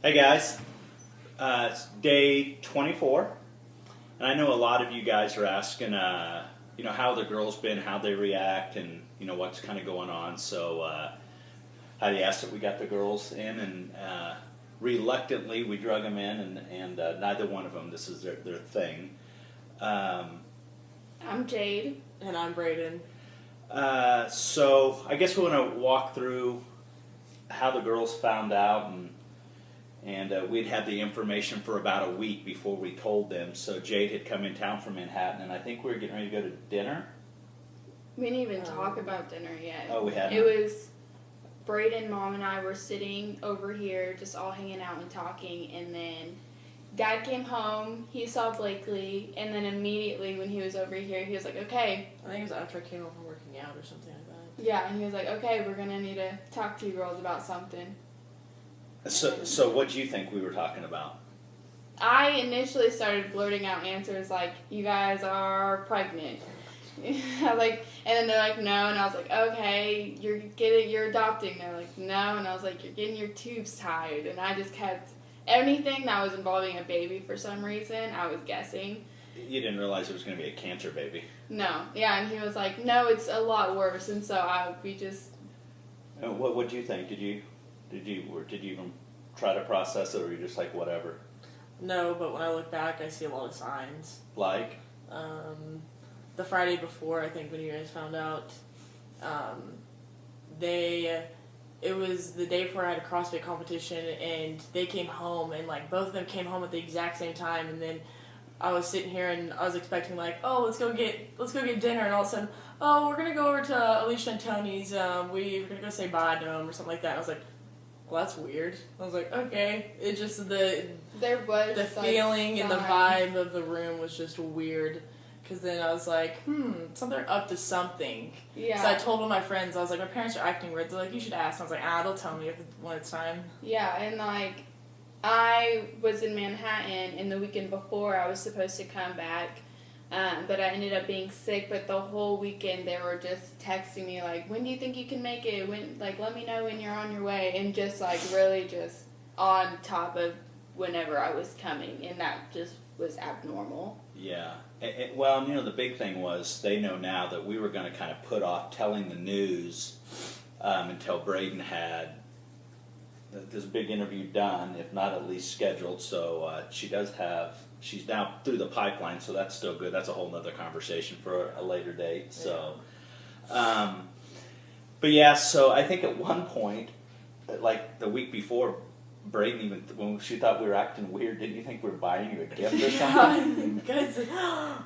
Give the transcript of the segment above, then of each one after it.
Hey guys, it's day 24, and I know a lot of you guys are asking, how the girls been, how they react, and what's kind of going on. So, Heidi asked that we got the girls in, and reluctantly we drug them in, and neither one of them, this is their thing. I'm Jade. And I'm Brayden. So I guess we want to walk through how the girls found out, and we'd had the information for about a week before we told them. So Jade had come in town from Manhattan, and I think we were getting ready to go to dinner. We didn't even talk about dinner yet. Oh, we hadn't? It was Brayden, Mom, and I were sitting over here just all hanging out and talking, and then Dad came home, he saw Blakely, and then immediately when he was over here, he was like, okay. I think it was after I came home from working out or something like that. Yeah, and he was like, okay, we're going to need to talk to you girls about something. So what do you think we were talking about? I initially started blurting out answers like, you guys are pregnant. I was like, and then they're like, no, and I was like, okay, you're adopting. They're like, no, and I was like, you're getting your tubes tied, and I just kept anything that was involving a baby for some reason. I was guessing. You didn't realize it was going to be a cancer baby. No, yeah, and he was like, no, it's a lot worse, and so we just. What do you think? Did you even try to process it, or were you just like whatever? No, but when I look back, I see a lot of signs. Like? The Friday before, I think, when you guys found out, it was the day before I had a CrossFit competition, and they came home, and like both of them came home at the exact same time, and then I was sitting here and I was expecting like, oh, let's go get dinner, and all of a sudden, oh, we're gonna go over to Alicia and Tony's, we're gonna go say bye to them or something like that. And I was like, well, that's weird. I was like, okay. It just There was the feeling and the vibe of the room was just weird. Because then I was like, something up to something. Yeah. So I told one of my friends, I was like, my parents are acting weird. They're like, you should ask. And I was like, they'll tell me when it's time. Yeah, and like, I was in Manhattan, and the weekend before I was supposed to come back, but I ended up being sick. But the whole weekend they were just texting me like, when do you think you can make it? Let me know when you're on your way, and just like really just on top of whenever I was coming, and that just was abnormal. Yeah. Well, the big thing was they know now that we were going to kind of put off telling the news until Brayden had this big interview done, if not at least scheduled. So she's now through the pipeline, so that's still good. That's a whole other conversation for a later date. So, but yeah, so I think at one point, like the week before, Brayden, even when she thought we were acting weird, didn't you think we were buying you a gift or something? Because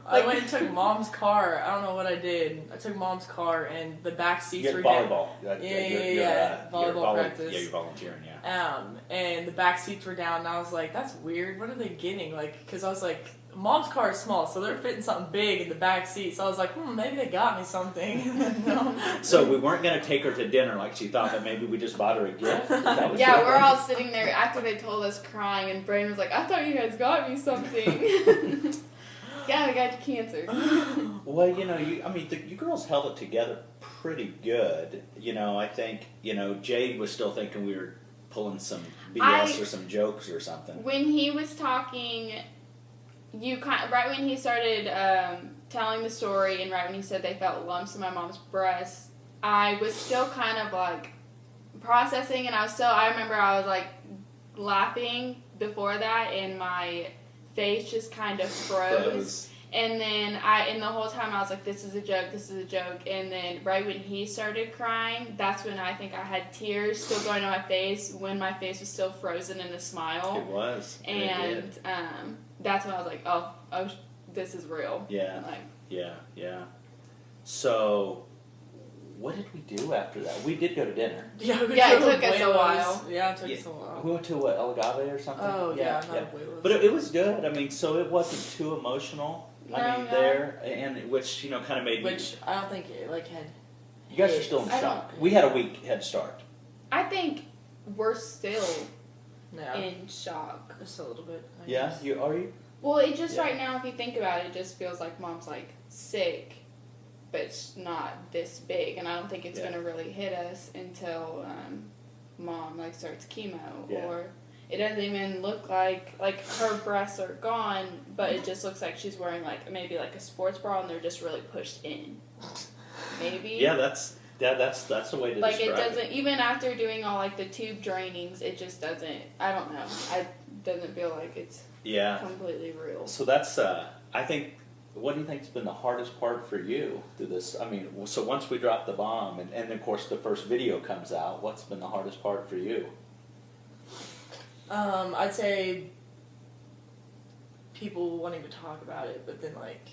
I went and took Mom's car. I don't know what I did. I took Mom's car, and the back seats were volleyball. Volleyball practice. Yeah, you're volunteering. Yeah. And the back seats were down, and I was like, "That's weird. What are they getting?" Like, because I was like, Mom's car is small, so they're fitting something big in the back seat. So I was like, maybe they got me something. No. So we weren't going to take her to dinner like she thought, but maybe we just bought her a gift. Yeah, we're all sitting there after they told us crying, and Brayden was like, I thought you guys got me something. Yeah, I got you cancer. Well, you girls held it together pretty good. I think, Jade was still thinking we were pulling some BS or some jokes or something. When he was talking, right when he started telling the story, and right when he said they felt lumps in my mom's breast, I was still kind of like processing, and I remember I was like laughing before that, and my face just kind of froze. And then the whole time I was like, this is a joke. And then right when he started crying, that's when I think I had tears still going on my face, when my face was still frozen in a smile. It was. And that's when I was like, oh, this is real. Yeah. Yeah. So, what did we do after that? We did go to dinner. Yeah, it took us a while. Yeah, it took us a while. We went to El Agave or something? Oh, yeah. But it was good. I mean, so it wasn't too emotional. There, and which, kind of made Which I don't think it, had... You guys are still in shock. We had a week head start. I think we're still in shock. Just a little bit. Yeah? Are you? Well, it just right now, if you think about it, it just feels like Mom's, sick, but it's not this big, and I don't think it's going to really hit us until Mom, starts chemo, or... it doesn't even look like her breasts are gone, but it just looks like she's wearing like maybe like a sports bra and they're just really pushed in. Maybe. Yeah, that's the way to like describe it doesn't even after doing all like the tube drainings, it just doesn't. I don't know. I doesn't feel like it's Yeah. completely real. So that's I think. What do you think's been the hardest part for you through this? I mean, so once we drop the bomb, and of course the first video comes out, what's been the hardest part for you? I'd say people wanting to talk about it, but then like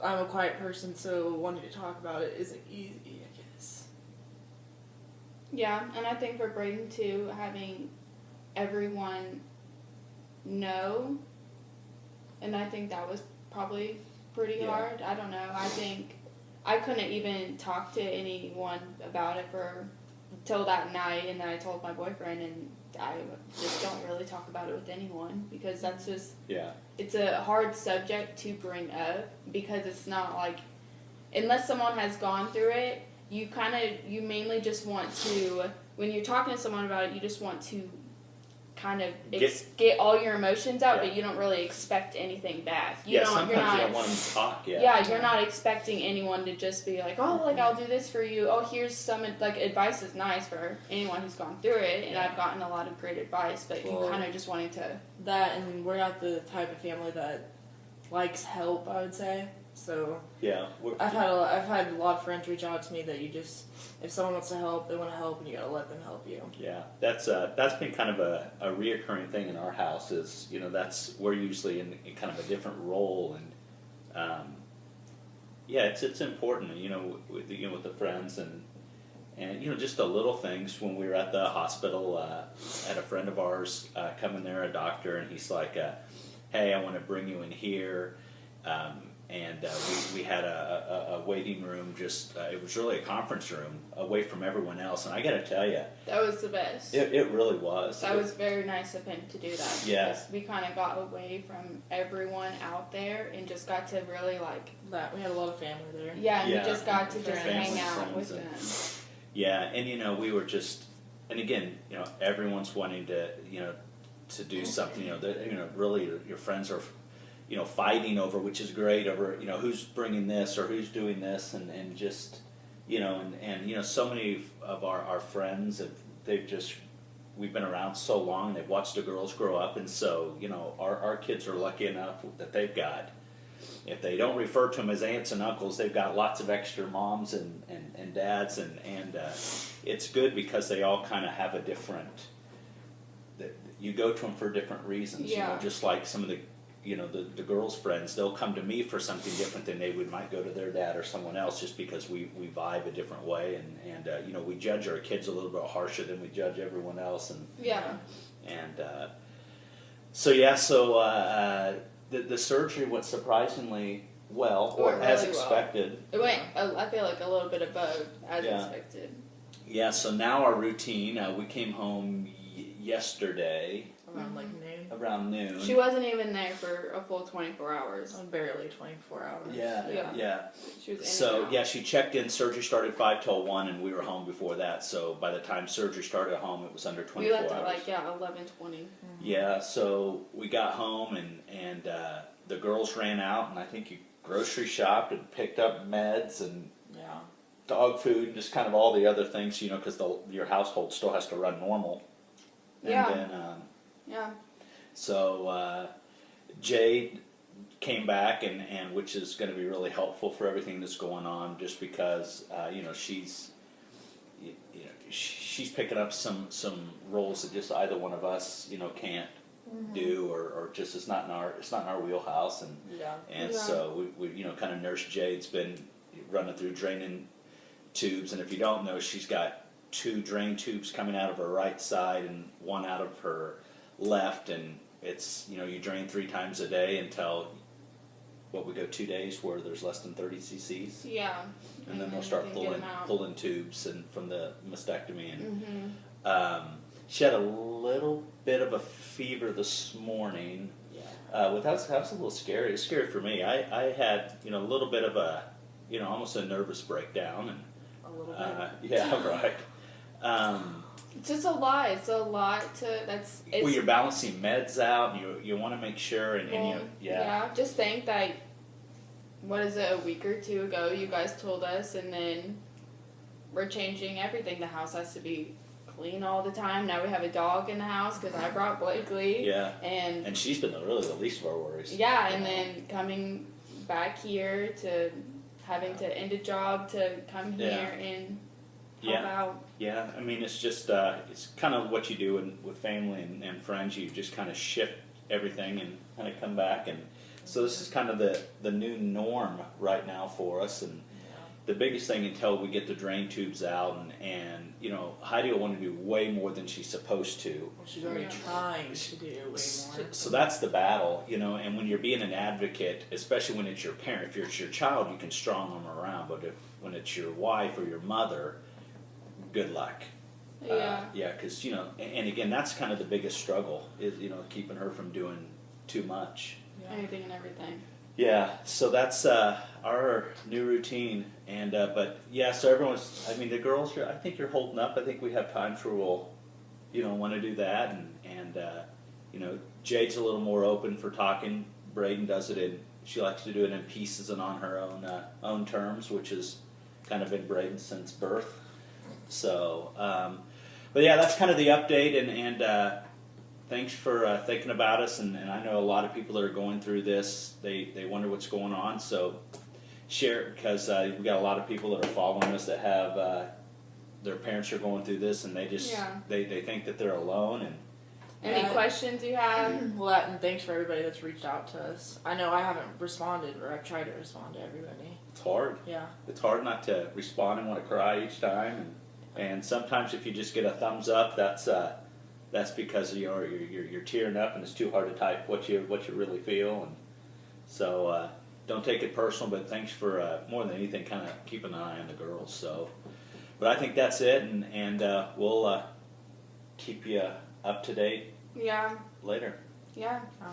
I'm a quiet person, so wanting to talk about it isn't easy, I guess. Yeah, and I think for Braden too, having everyone know, and I think that was probably pretty hard. I don't know. I think I couldn't even talk to anyone about it till that night, and then I told my boyfriend, and I just don't really talk about it with anyone because that's just it's a hard subject to bring up because it's not like unless someone has gone through it, you mainly just want to when you're talking to someone about it, you just want to kind of get all your emotions out, but you don't really expect anything back. Sometimes you don't want them to talk. You're not expecting anyone to just be like, oh, like I'll do this for you. Oh, here's some like advice is nice for anyone who's gone through it, and I've gotten a lot of great advice. But you kind of just wanting to and we're not the type of family that likes help, I would say. So I've had a lot of friends reach out to me that if someone wants to help, they want to help, and you gotta let them help you. Yeah, that's been kind of a reoccurring thing in our house. Is that's we're usually in kind of a different role, and it's important. With the friends and just the little things. When we were at the hospital, had a friend of ours come in there, a doctor, and he's like, "Hey, I want to bring you in here." And we had a waiting room, it was really a conference room away from everyone else. And I got to tell you, that was the best. It really was. That was very nice of him to do that. Yeah. Because we kind of got away from everyone out there and just got to really like... We had a lot of family there. Yeah, and we just got to just hang out with them. Yeah, and we were just... And again, everyone's wanting to, to do something, really your friends are... fighting over, which is great, over, who's bringing this or who's doing this, and just, and so many of our friends, we've been around so long, they've watched the girls grow up, and so, our kids are lucky enough that they've got, if they don't refer to them as aunts and uncles, they've got lots of extra moms and dads, and it's good because they all kind of have a different, you go to them for different reasons, just like some of the the girls' friends, they'll come to me for something different than they might go to their dad or someone else, just because we vibe a different way, and we judge our kids a little bit harsher than we judge everyone else, the surgery went surprisingly well, or as expected. It went, I feel like a little bit above as expected. Yeah, so now our routine, we came home yesterday. Around noon. She wasn't even there for a full 24 hours. Barely 24 hours. Yeah. She was she checked in. Surgery started 5 till 1, and we were home before that. So by the time surgery started at home, it was under 24 hours. We left at 11:20. Mm-hmm. Yeah, so we got home, and the girls ran out, and I think you grocery shopped and picked up meds and dog food, and just kind of all the other things, because your household still has to run normal. And then, so Jade came back, and which is going to be really helpful for everything that's going on, just because she's picking up some roles that just either one of us can't do, or just it's not in our wheelhouse, and so we kind of nurse Jade's been running through draining tubes, and if you don't know, she's got 2 drain tubes coming out of her right side and 1 out of her left, and it's you drain 3 times a day until we go 2 days where there's less than 30 cc's. Yeah. And then they'll start pulling tubes and from the mastectomy, and she had a little bit of a fever this morning. That was a little scary. It's scary for me. I had a little bit of a almost a nervous breakdown, and a little bit. yeah, right. It's just a lot. It's a lot to it's Well, you're balancing meds out, and you want to make sure, and well, you, yeah. Just think that what is it, a week or two ago you guys told us, and then we're changing everything. The house has to be clean all the time. Now we have a dog in the house because I brought Blakely. Yeah. And And she's been really the least of our worries. yeah, and then coming back here to having to end a job to come here and help Yeah. out. Yeah, I mean, it's just, it's kind of what you do with family and friends. You just kind of shift everything and kind of come back. And so this is kind of the new norm right now for us. And the biggest thing until we get the drain tubes out and you know, Heidi will want to do way more than she's supposed to. Well, she's already trying to do way more. So that's the battle, you know, and when you're being an advocate, especially when it's your parent, if it's your child, you can strong them around, but when it's your wife or your mother, good luck. Yeah. Yeah, because, you know, and again, that's kind of the biggest struggle is, you know, keeping her from doing too much. Yeah. Anything and everything. Yeah, so that's our new routine, and but yeah, so everyone's. I mean, the girls. I think you're holding up. I think we have times where we'll, you know, want to do that, and you know, Jade's a little more open for talking. Braden does it in. She likes to do it in pieces and on her own terms, which has kind of been Braden since birth. So, but yeah, that's kind of the update, and thanks for thinking about us, and I know a lot of people that are going through this, they wonder what's going on, so share it, because we got a lot of people that are following us that have their parents are going through this, and they just they think that they're alone. And Any questions you have? Well, and thanks for everybody that's reached out to us. I know I haven't responded, or I've tried to respond to everybody. it's hard. Yeah. It's hard not to respond and want to cry each time, and sometimes if you just get a thumbs up, that's because you're tearing up, and it's too hard to type what you really feel, and so don't take it personal. But thanks for more than anything, kind of keeping an eye on the girls. So, but I think that's it, and we'll keep you up to date Yeah. later. Yeah. Oh.